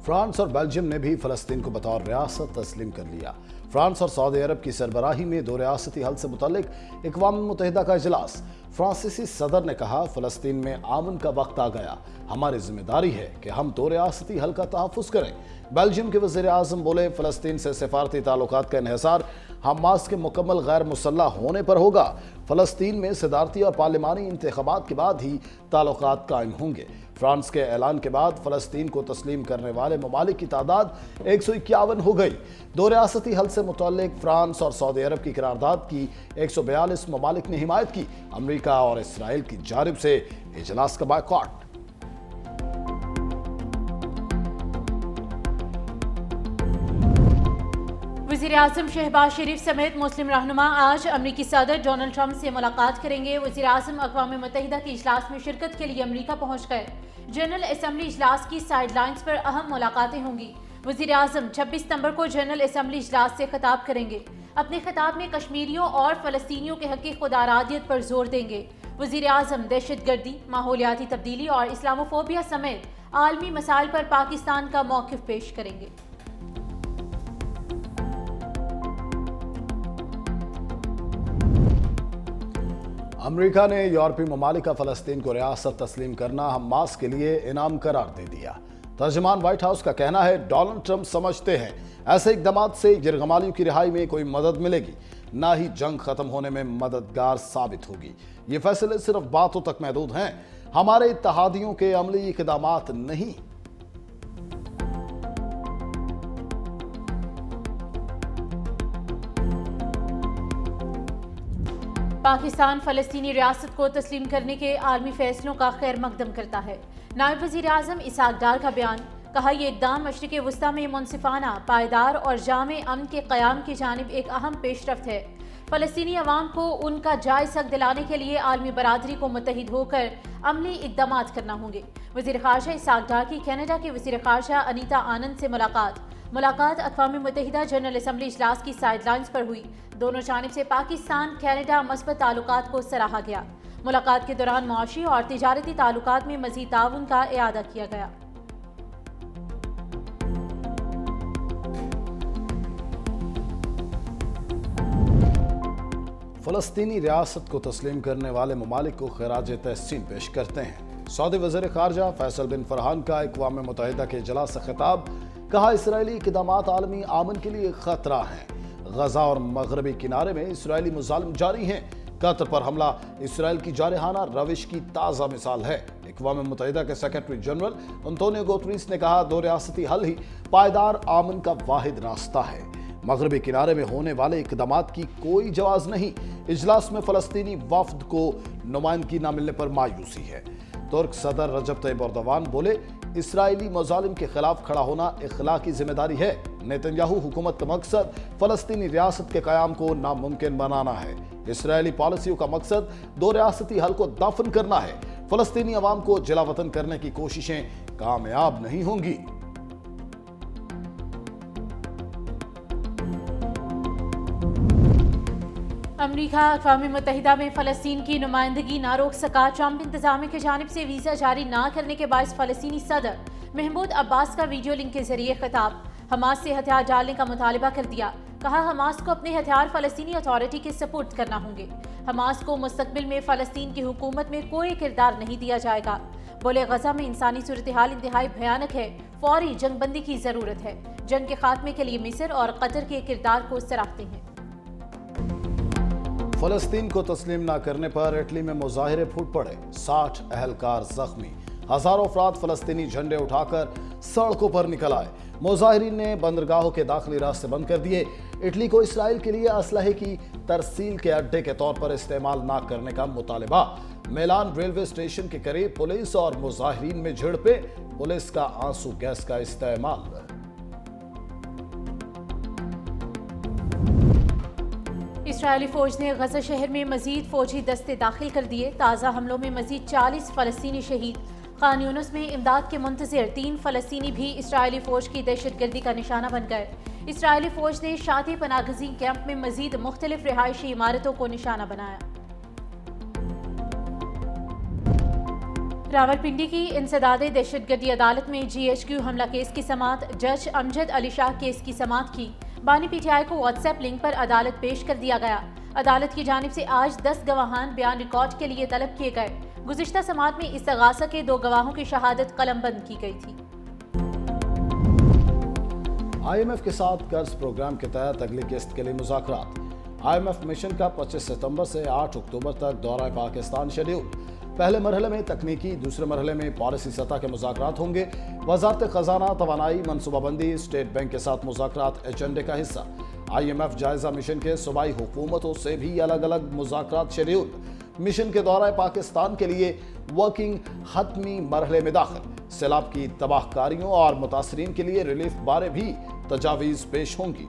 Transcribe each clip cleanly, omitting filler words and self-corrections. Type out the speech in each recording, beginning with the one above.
France اور Belgium نے بھی فلسطین کو بطور ریاست تسلیم کر لیا۔ فرانس اور سعودی عرب کی سربراہی میں دو ریاستی حل سے متعلق اقوام متحدہ کا اجلاس۔ فرانسیسی صدر نے کہا، فلسطین میں امن کا وقت آ گیا، ہماری ذمہ داری ہے کہ ہم دو ریاستی حل کا تحفظ کریں۔ بیلجیم کے وزیر اعظم بولے، فلسطین سے سفارتی تعلقات کا انحصار حماس کے مکمل غیر مسلح ہونے پر ہوگا۔ فلسطین میں صدارتی اور پارلیمانی انتخابات کے بعد ہی تعلقات قائم ہوں گے۔ فرانس کے اعلان کے بعد فلسطین کو تسلیم کرنے والے ممالک کی تعداد 151 ہو گئی۔ دو ریاستی حل سے متعلق فرانس اور سعودی عرب کی قرارداد کی 142 ممالک نے حمایت کی۔ امریکہ اور اسرائیل کی جانب سے اجلاس کا بائیکاٹ۔ وزیر اعظم شہباز شریف سمیت مسلم رہنما آج امریکی صدر ڈونلڈ ٹرمپ سے ملاقات کریں گے۔ وزیر اعظم اقوام متحدہ کے اجلاس میں شرکت کے لیے امریکہ پہنچ گئے۔ جنرل اسمبلی اجلاس کی سائیڈ لائنز پر اہم ملاقاتیں ہوں گی۔ وزیر اعظم 26 ستمبر کو جنرل اسمبلی اجلاس سے خطاب کریں گے۔ اپنے خطاب میں کشمیریوں اور فلسطینیوں کے حق خود ارادیت پر زور دیں گے۔ وزیر اعظم دہشت گردی، ماحولیاتی تبدیلی اور اسلاموفوبیا سمیت عالمی مسائل پر پاکستان کا موقف پیش کریں گے۔ امریکہ نے یورپی ممالک کا فلسطین کو ریاست تسلیم کرنا حماس کے لیے انعام قرار دے دیا۔ ترجمان وائٹ ہاؤس کا کہنا ہے، ڈونلڈ ٹرمپ سمجھتے ہیں ایسے اقدامات سے یرغمالیوں کی رہائی میں کوئی مدد ملے گی، نہ ہی جنگ ختم ہونے میں مددگار ثابت ہوگی۔ یہ فیصلے صرف باتوں تک محدود ہیں، ہمارے اتحادیوں کے عملی اقدامات نہیں۔ پاکستان فلسطینی ریاست کو تسلیم کرنے کے عالمی فیصلوں کا خیر مقدم کرتا ہے۔ نائب وزیر اعظم اسحاق ڈار کا بیان، کہا یہ اقدام مشرق وسطیٰ میں منصفانہ، پائیدار اور جامع امن کے قیام کی جانب ایک اہم پیش رفت ہے۔ فلسطینی عوام کو ان کا جائز حق دلانے کے لیے عالمی برادری کو متحد ہو کر عملی اقدامات کرنا ہوں گے۔ وزیر خارجہ اسحاق ڈار کی کینیڈا کے وزیر خارجہ انیتا آنند سے ملاقات اقوام متحدہ جنرل اسمبلی اجلاس کی سائیڈ لائنز پر ہوئی۔ دونوں جانب سے پاکستان کینیڈا مثبت تعلقات کو سراہا گیا۔ ملاقات کے دوران معاشی اور تجارتی تعلقات میں مزید تعاون کا اعادہ کیا گیا۔ فلسطینی ریاست کو تسلیم کرنے والے ممالک کو خراج تحسین پیش کرتے ہیں۔ سعودی وزیر خارجہ فیصل بن فرحان کا اقوام متحدہ کے اجلاس سے خطاب، کہا اسرائیلی اقدامات عالمی امن کے لیے خطرہ ہیں۔ غزہ اور مغربی کنارے میں اسرائیلی مظالم جاری ہیں۔ قطر پر حملہ اسرائیل کی جارحانہ روش کی تازہ مثال ہے۔ اقوام متحدہ کے سیکرٹری جنرل انطونیو گوتریس نے کہا، دو ریاستی حل ہی پائیدار امن کا واحد راستہ ہے۔ مغربی کنارے میں ہونے والے اقدامات کی کوئی جواز نہیں۔ اجلاس میں فلسطینی وفد کو نمائندگی نہ ملنے پر مایوسی ہے۔ ترک صدر رجب طیب ایردوان بولے، اسرائیلی مظالم کے خلاف کھڑا ہونا اخلاقی ذمہ داری ہے۔ نیتنیاہو حکومت کا مقصد فلسطینی ریاست کے قیام کو ناممکن بنانا ہے۔ اسرائیلی پالیسیوں کا مقصد دو ریاستی حل کو دفن کرنا ہے۔ فلسطینی عوام کو جلا وطن کرنے کی کوششیں کامیاب نہیں ہوں گی۔ امریکہ اقوام متحدہ میں فلسطین کی نمائندگی نہ روک سکا۔ ٹرمپ انتظامیہ کی جانب سے ویزا جاری نہ کرنے کے باعث فلسطینی صدر محمود عباس کا ویڈیو لنک کے ذریعے خطاب، حماس سے ہتھیار ڈالنے کا مطالبہ کر دیا۔ کہا، حماس کو اپنے ہتھیار فلسطینی اتھارٹی کے سپرد کرنا ہوں گے۔ حماس کو مستقبل میں فلسطین کی حکومت میں کوئی کردار نہیں دیا جائے گا۔ بولے، غزہ میں انسانی صورتحال انتہائی بھیانک ہے، فوری جنگ بندی کی ضرورت ہے۔ جنگ کے خاتمے کے لیے مصر اور قطر کے کردار کو سراہتے ہیں۔ فلسطین کو تسلیم نہ کرنے پر اٹلی میں مظاہرے پھوٹ پڑے، 60 اہلکار زخمی، ہزاروں افراد فلسطینی جھنڈے اٹھا کر سڑکوں پر نکل آئے۔ مظاہرین نے بندرگاہوں کے داخلی راستے بند کر دیے۔ اٹلی کو اسرائیل کے لیے اسلحے کی ترسیل کے اڈے کے طور پر استعمال نہ کرنے کا مطالبہ۔ میلان ریلوے اسٹیشن کے قریب پولیس اور مظاہرین میں جھڑپیں، پولیس کا آنسو گیس کا استعمال۔ اسرائیلی فوج نے غزہ شہر میں مزید فوجی دستے داخل کر دیے۔ تازہ حملوں میں مزید 40 فلسطینی شہید۔ خان یونس میں امداد کے منتظر 3 فلسطینی بھی اسرائیلی فوج کی دہشت گردی کا نشانہ بن گئے۔ اسرائیلی فوج نے شاتی پناہ گزین کیمپ میں مزید مختلف رہائشی عمارتوں کو نشانہ بنایا۔ रावलपिंडी की इंसदादे दहशतगर्दी अदालत में GHQ हमला केस की समाअत जज अमजद अली शाह केस की समाअत की। बानी PTI को व्हाट्सएप लिंक पर अदालत पेश कर दिया गया। अदालत की जानिब से आज 10 गवाहान बयान रिकॉर्ड के लिए तलब किए गए। गुज़िश्ता समाअत में इस्तगासा के 2 गवाहों की शहादत कलमबंद की गई थी। IMF के साथ कर्ज प्रोग्राम के तहत अगली किस्त के लिए मुज़ाकरात। IMF मिशन का 25 सितंबर से 8 अक्टूबर तक दौरा पाकिस्तान शेड्यूल। पहले मरहले में तकनीकी, दूसरे मरहले में पॉलिसी सतह के मुज़ाकरात होंगे। वज़ारत ख़ज़ाना, तवानाई, मनसूबाबंदी, स्टेट बैंक के साथ मुज़ाकरात एजेंडे का हिस्सा। IMF जायजा मिशन के सूबाई हुकूमतों से भी अलग अलग मुज़ाकरात शेड्यूल। मिशन के दौरा पाकिस्तान के लिए वर्किंग हतमी मरहले में दाखिल। सैलाब की तबाहकारियों और मुतासरीन के लिए रिलीफ बारे भी तजावीज़ पेश होंगी।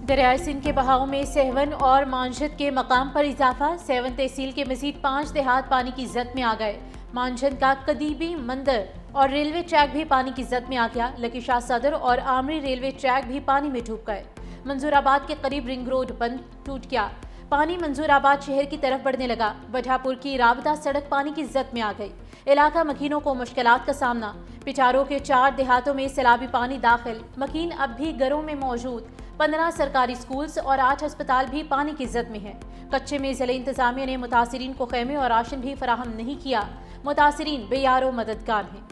दरियाए सिंध के बहाव में सहवन और मानझद के मकाम पर इजाफा। सहवन तहसील के मजीद 5 देहात पानी की जद में आ गए। मानझद का कदीबी मंदिर और रेलवे ट्रैक भी पानी की जद में आ गया। लकी शाह सदर और आमरी रेलवे ट्रैक भी पानी में डूब गए। मंजूराबाद के करीब रिंग रोड बंद टूट गया। पानी मंजूराबाद शहर की तरफ बढ़ने लगा। वठापुर की राबता सड़क पानी की जद में आ गई। इलाका मकीनों को मुश्किलात का सामना। पिचारों के 4 देहातों में सैलाबी पानी दाखिल। मकीन अब भी घरों में मौजूद। 15 सरकारी स्कूल्स और 8 अस्पताल भी पानी की जद में हैं। कच्चे में ज़िले इंतजामिया ने मुतासिरीन को खैमे और राशन भी फराहम नहीं किया। मुतासिरीन बेयारो मददगार हैं।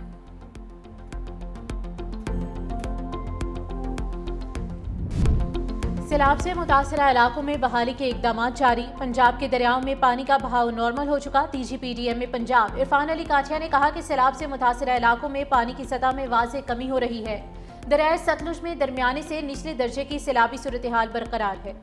सैलाब से मुतासरा इलाकों में बहाली के इकदाम जारी। पंजाब के दरियाओं में पानी का बहाव नॉर्मल हो चुका। DGPDM पंजाब इरफान अली काठिया ने कहा कि सैलाब से मुतासरा इलाकों में पानी की सतह में वाज़ेह कमी हो रही है। दरियाए सतलुज में दरमियाने से निचले दर्जे की सैलाबी सूरत हाल बरकरार है।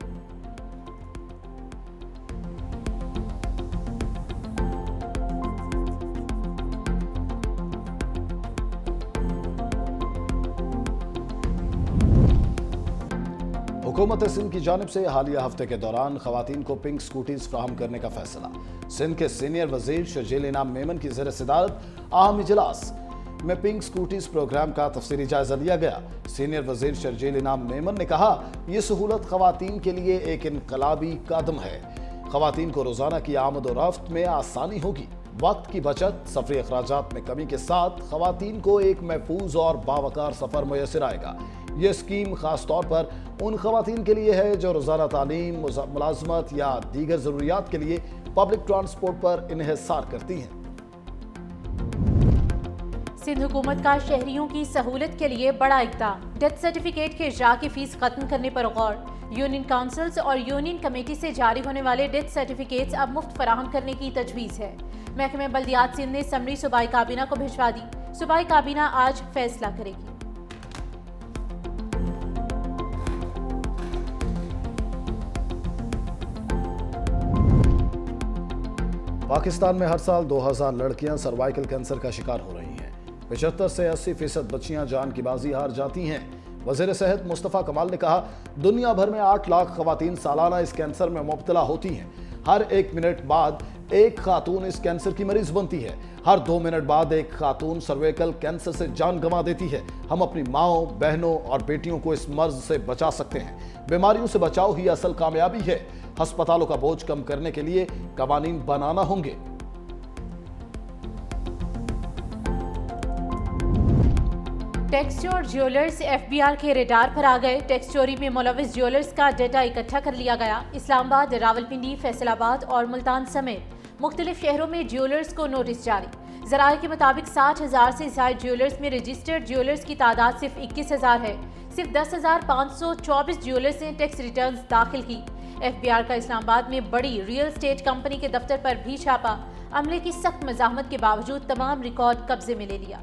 हुकूमत सिंध की जानिब से हालिया हफ्ते के दौरान खवातीन को पिंक स्कूटीज फ्राहम करने का फैसला। सिंध के सीनियर वजीर शर्जील इनाम मेमन की ज़ेर सदारत अहम इजलास में पिंक स्कूटीज प्रोग्राम का तफसीली जायजा लिया गया। सीनियर वजीर शर्जील इनाम मेमन ने कहा, यह सहूलत खवातीन के लिए एक इनकलाबी कदम है। खवातीन को रोजाना की आमद और रफ्त में आसानी होगी। वक्त की बचत, सफरी अखराजात में कमी के साथ खवातीन को एक महफूज और बावकार सफर मुयसर आएगा। ये स्कीम खास तौर पर उन खवातीन के लिए है जो रोजाना तालीम, मुलाजमत या दीगर जरूरियात के लिए पब्लिक ट्रांसपोर्ट पर इन्हिसार करती हैं। सिंध हुकूमत का शहरियों की सहूलत के लिए बड़ा इक़दाम। डेथ सर्टिफिकेट के इजरा की फीस खत्म करने पर गौर। यूनियन काउंसिल्स और यूनियन कमेटी से जारी होने वाले डेथ सर्टिफिकेट्स अब मुफ्त फराहम करने की तजवीज़ है। महकमे बल्दियात सिंध ने समरी सूबाई काबीना को भिजवा दी। सूबाई काबीना आज फैसला करेगी। पाकिस्तान में हर साल 2000 लड़कियां सर्वाइकल कैंसर का शिकार हो रही हैं। 75 से 80% बच्चियां जान की बाजी हार जाती हैं। वज़ीर सेहत मुस्तफ़ा कमाल ने कहा, दुनिया भर में 8 लाख खवातीन सालाना इस कैंसर में मुब्तला होती हैं। हर 1 मिनट बाद एक खातून इस कैंसर की मरीज बनती है। हर 2 मिनट बाद एक खातून सर्वाइकल कैंसर से जान गंवा देती है। हम अपनी माओं, बहनों और बेटियों को इस मर्ज से बचा सकते हैं। बीमारियों से बचाव ही असल कामयाबी है। अस्पतालों का बोझ कम करने के लिए कवानीन बनाना होंगे। टैक्स चोर ज्वेलर्स FBR के रेडार पर आ गए। टैक्स चोरी में मुलविस ज्वेलर्स का डेटा इकट्ठा कर लिया गया। इस्लामाबाद, रावलपिंडी, फैसलाबाद और मुल्तान समेत मुख्तलिफ शहरों में ज्वेलर्स को नोटिस जारी। ज़राए के मुताबिक 60,000 से ज़ायद ज्वेलर्स में रजिस्टर्ड ज्वेलर्स की तादाद सिर्फ 21,000 है। सिर्फ 10,524 ज्वेलर्स ने टैक्स रिटर्न्स दाखिल की। FBR का इस्लामाबाद में बड़ी रियल एस्टेट कंपनी के दफ्तर पर भी छापा। अमले की सख्त मज़ाहमत के बावजूद तमाम रिकॉर्ड कब्जे में ले लिया।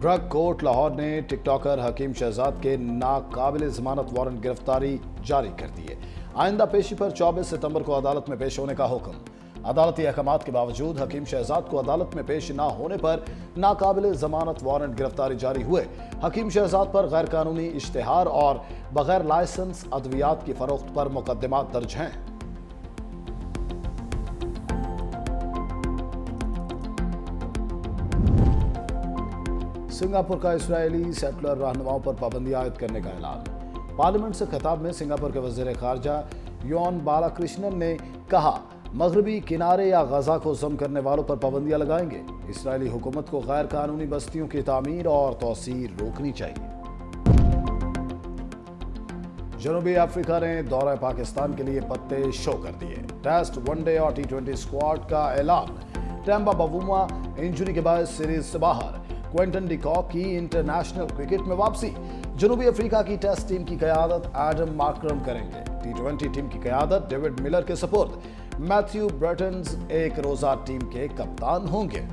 ड्रग कोर्ट लाहौर ने टिकटॉकर हकीम शहजाद के नाकाबिल जमानत वारंट गिरफ्तारी जारी कर दी है। आइंदा पेशी पर 24 सितंबर को अदालत में पेश होने का हुक्म। अदालती अहकामात के बावजूद हकीम शहजाद को अदालत में पेश न होने पर नाकाबिल जमानत वारंट गिरफ्तारी जारी हुए। हकीम शहजाद पर गैर कानूनी इश्तिहार और बगैर लाइसेंस अद्वियात की फरोख्त पर मुकदमात दर्ज हैं। सिंगापुर का इसराइली सेटलर रहनुमाओं पर पाबंदी आयद करने का ऐलान। पार्लियामेंट से खिताब में सिंगापुर के वजीर खारजा योन बालाकृष्णन ने कहा, मगरबी किनारे या गजा को जम करने वालों पर पाबंदियां लगाएंगे। इसराइली हुकूमत को गैर कानूनी बस्तियों की तामीर और तौसीर रोकनी चाहिए। जनूबी अफ्रीका ने दौरा पाकिस्तान के लिए पत्ते शो कर दिए। टेस्ट, वनडे और T20 स्क्वाड का ऐलान। टेम्बा बावुमा इंजरी के बाद सीरीज से बाहर। क्विंटन डिकॉक की इंटरनेशनल क्रिकेट में वापसी। जनूबी अफ्रीका की टेस्ट टीम की क़यादत एडम मार्करम करेंगे। T20 टीम की क़यादत डेविड मिलर के सपुर्द। मैथ्यू ब्रेटन्स एक रोजा टीम के कप्तान होंगे।